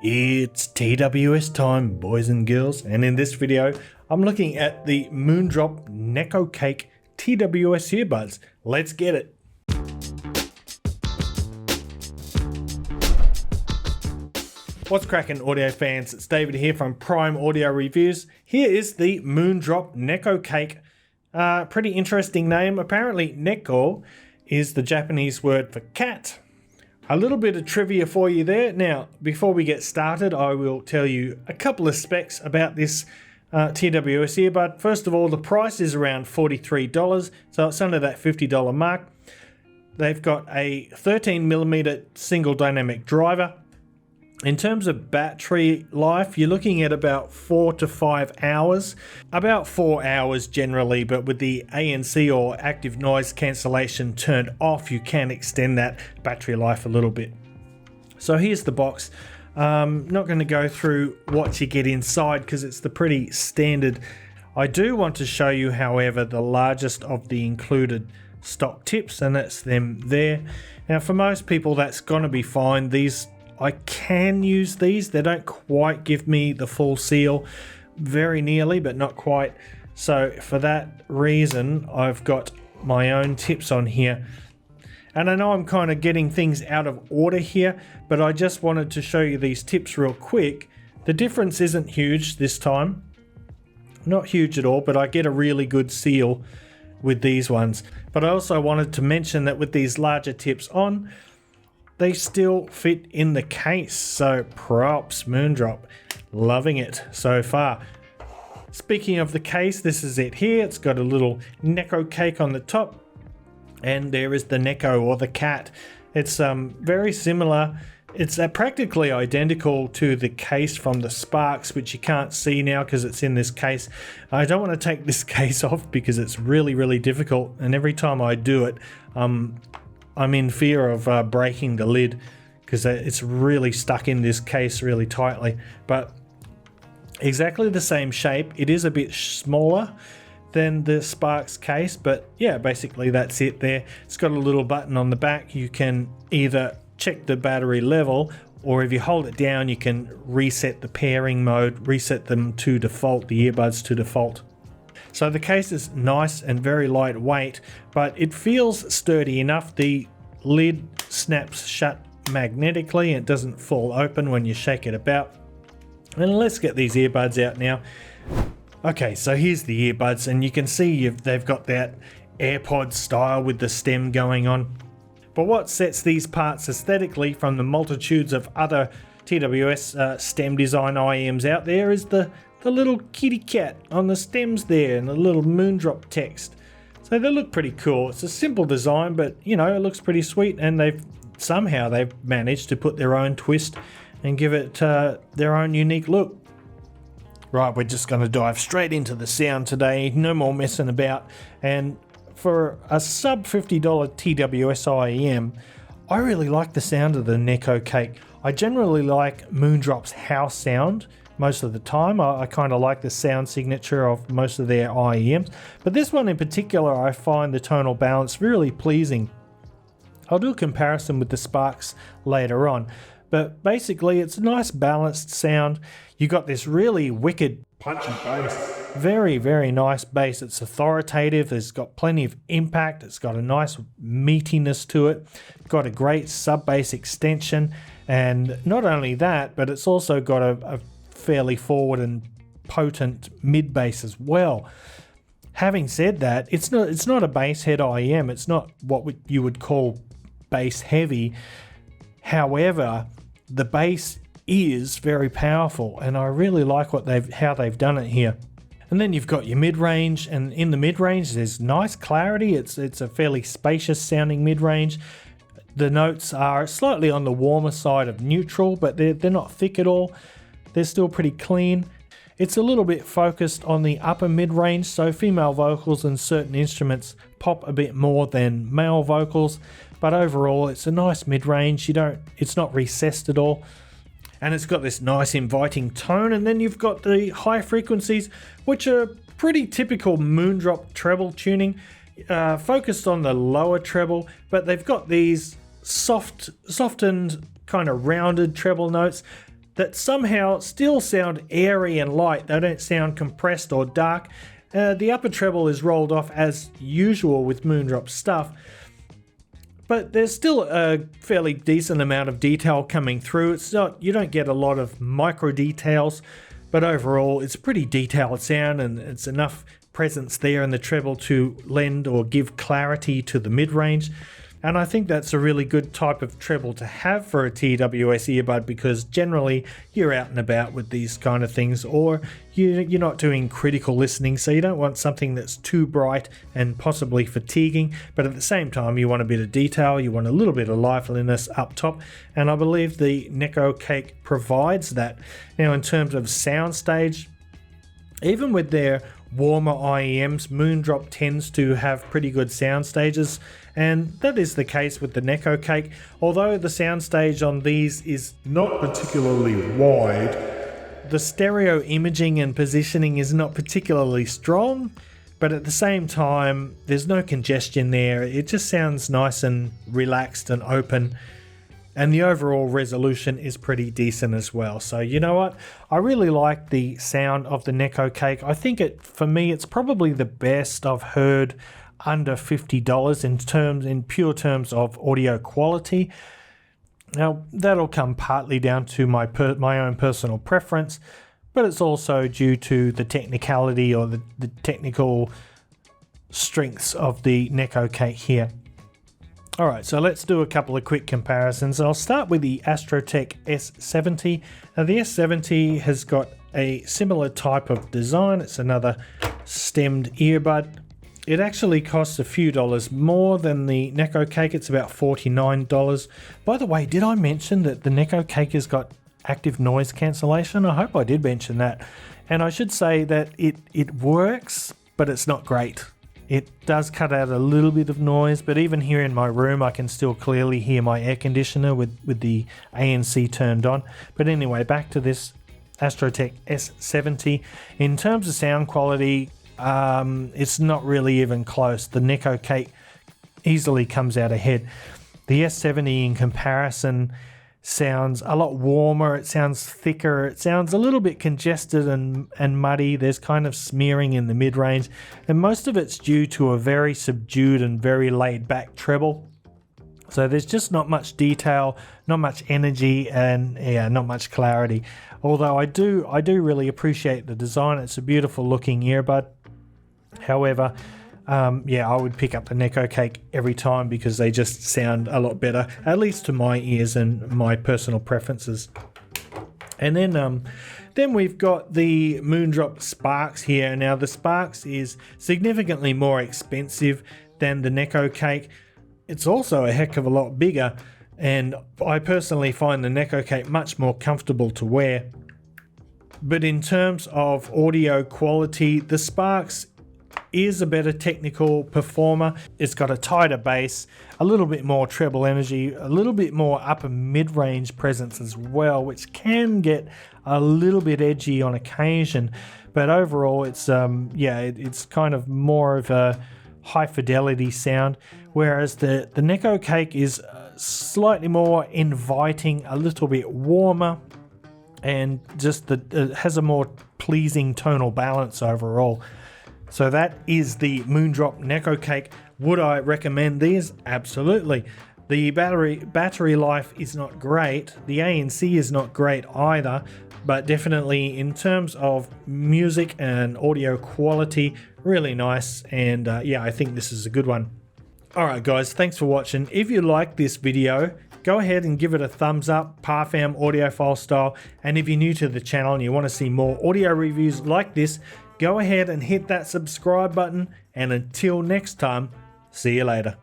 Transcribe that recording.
It's TWS time, boys and girls, and in this video I'm looking at the Moondrop Nekocake TWS earbuds. Let's get it. What's cracking, audio fans? It's David here from Prime Audio Reviews. Here is the Moondrop Nekocake. Pretty interesting name. Apparently Neko is the Japanese word for cat. A little bit of trivia for you there. Now, before we get started, I will tell you a couple of specs about this TWS earbud. First of all, the price is around $43, so it's under that $50 mark. They've got a 13mm single dynamic driver. In terms of battery life, you're looking at about 4 to 5 hours. About 4 hours generally, but with the ANC or active noise cancellation turned off, you can extend that battery life a little bit. So here's the box. Not going to go through what you get inside because it's the pretty standard. I do want to show you, however, the largest of the included stock tips, and that's them there. Now, for most people, that's going to be fine. I can use these. They don't quite give me the full seal, very nearly, but not quite. So for that reason, I've got my own tips on here. And I know I'm kind of getting things out of order here, but I just wanted to show you these tips real quick. The difference isn't huge this time. Not huge at all, but I get a really good seal with these ones. But I also wanted to mention that with these larger tips on, they still fit in the case, so props Moondrop, loving it so far. Speaking of the case, this is it here. It's got a little Nekocake on the top, and there is the Neko, or the cat. It's very similar. It's practically identical to the case from the Sparks, which you can't see now because it's in this case. I don't want to take this case off because it's really difficult, and every time I do it, I'm in fear of breaking the lid because it's really stuck in this case really tightly. But exactly the same shape. It is a bit smaller than the Sparks case, but yeah, basically that's it there. It's got a little button on the back. You can either check the battery level, or if you hold it down, you can reset the pairing mode, reset them to default, the earbuds to default. So the case is nice and very lightweight, but it feels sturdy enough. The lid snaps shut magnetically and it doesn't fall open when you shake it about. And let's get these earbuds out now. Okay, so here's the earbuds, and you can see they've got that AirPod style with the stem going on. But what sets these parts aesthetically from the multitudes of other TWS stem design IEMs out there is the little kitty cat on the stems there and the little Moondrop text. So they look pretty cool. It's a simple design, but you know, it looks pretty sweet, and they've managed to put their own twist and give it their own unique look. Right, we're just going to dive straight into the sound today. No more messing about. And for a sub $50 TWS IEM, I really like the sound of the Nekocake. I generally like Moondrop's house sound. Most of the time, I kind of like the sound signature of most of their IEMs, but this one in particular, I find the tonal balance really pleasing. I'll do a comparison with the Sparks later on, but basically it's a nice balanced sound. You got this really wicked punchy bass, very nice bass. It's authoritative, it's got plenty of impact, it's got a nice meatiness to it, got a great sub bass extension, and not only that, but it's also got a fairly forward and potent mid bass as well. Having said that, it's not a bass head IEM. It's not what you would call bass heavy. However, the bass is very powerful, and I really like how they've done it here. And then you've got your mid-range, and in the mid-range there's nice clarity. It's a fairly spacious sounding mid-range. The notes are slightly on the warmer side of neutral, but they're not thick at all. They're still pretty clean. It's a little bit focused on the upper mid-range, so female vocals and certain instruments pop a bit more than male vocals, but overall it's a nice mid-range. It's not recessed at all, and it's got this nice inviting tone. And then you've got the high frequencies, which are pretty typical Moondrop treble tuning, focused on the lower treble, but they've got these softened kind of rounded treble notes. that somehow still sound airy and light. They don't sound compressed or dark. The upper treble is rolled off as usual with Moondrop stuff, but there's still a fairly decent amount of detail coming through. It's not, you don't get a lot of micro details, but overall it's a pretty detailed sound, and it's enough presence there in the treble to lend or give clarity to the mid-range. And I think that's a really good type of treble to have for a TWS earbud, because generally you're out and about with these kind of things, or you're not doing critical listening, so you don't want something that's too bright and possibly fatiguing, but at the same time you want a bit of detail, you want a little bit of liveliness up top, and I believe the Nekocake provides that. Now, in terms of Soundstage, even with their warmer IEMs, Moondrop tends to have pretty good sound stages, and that is the case with the Nekocake. Although the soundstage on these is not particularly wide, the stereo imaging and positioning is not particularly strong, but at the same time there's no congestion there. It just sounds nice and relaxed and open, and the overall resolution is pretty decent as well. So you know what, I really like the sound of the Nekocake. I think for me it's probably the best I've heard under $50 in pure terms of audio quality. Now that'll come partly down to my own personal preference, but it's also due to the technicality or the technical strengths of the Nekocake here. Alright, so let's do a couple of quick comparisons. I'll start with the Astrotech S70. Now the S70 has got a similar type of design. It's another stemmed earbud. It actually costs a few dollars more than the Nekocake. It's about $49. By the way, did I mention that the Nekocake has got active noise cancellation? I hope I did mention that. And I should say that it works, but it's not great. It does cut out a little bit of noise, but even here in my room I can still clearly hear my air conditioner with the ANC turned on. But anyway, back to this Astrotech S70. In terms of sound quality, it's not really even close. The Nekocake easily comes out ahead. The S70 in comparison sounds a lot warmer, it sounds thicker, it sounds a little bit congested and muddy. There's kind of smearing in the mid-range, and most of it's due to a very subdued and very laid back treble. So there's just not much detail, not much energy, and yeah, not much clarity. Although I do really appreciate the design. It's a beautiful looking earbud. However, yeah, I would pick up the Nekocake every time because they just sound a lot better, at least to my ears and my personal preferences. And then we've got the Moondrop Sparks here. Now the Sparks is significantly more expensive than the Nekocake. It's also a heck of a lot bigger, and I personally find the Nekocake much more comfortable to wear. But in terms of audio quality, the Sparks is a better technical performer. It's got a tighter bass, a little bit more treble energy, a little bit more upper mid-range presence as well, which can get a little bit edgy on occasion. But overall, it's it's kind of more of a high fidelity sound, whereas the Nekocake is slightly more inviting, a little bit warmer, and just has a more pleasing tonal balance overall. So that is the Moondrop Nekocake. Would I recommend these? Absolutely. The battery life is not great. The ANC is not great either, but definitely in terms of music and audio quality, really nice. And yeah, I think this is a good one. Alright guys, thanks for watching. If you like this video, go ahead and give it a thumbs up, Parfam audiophile style. And if you're new to the channel and you want to see more audio reviews like this, go ahead and hit that subscribe button, and until next time, see you later.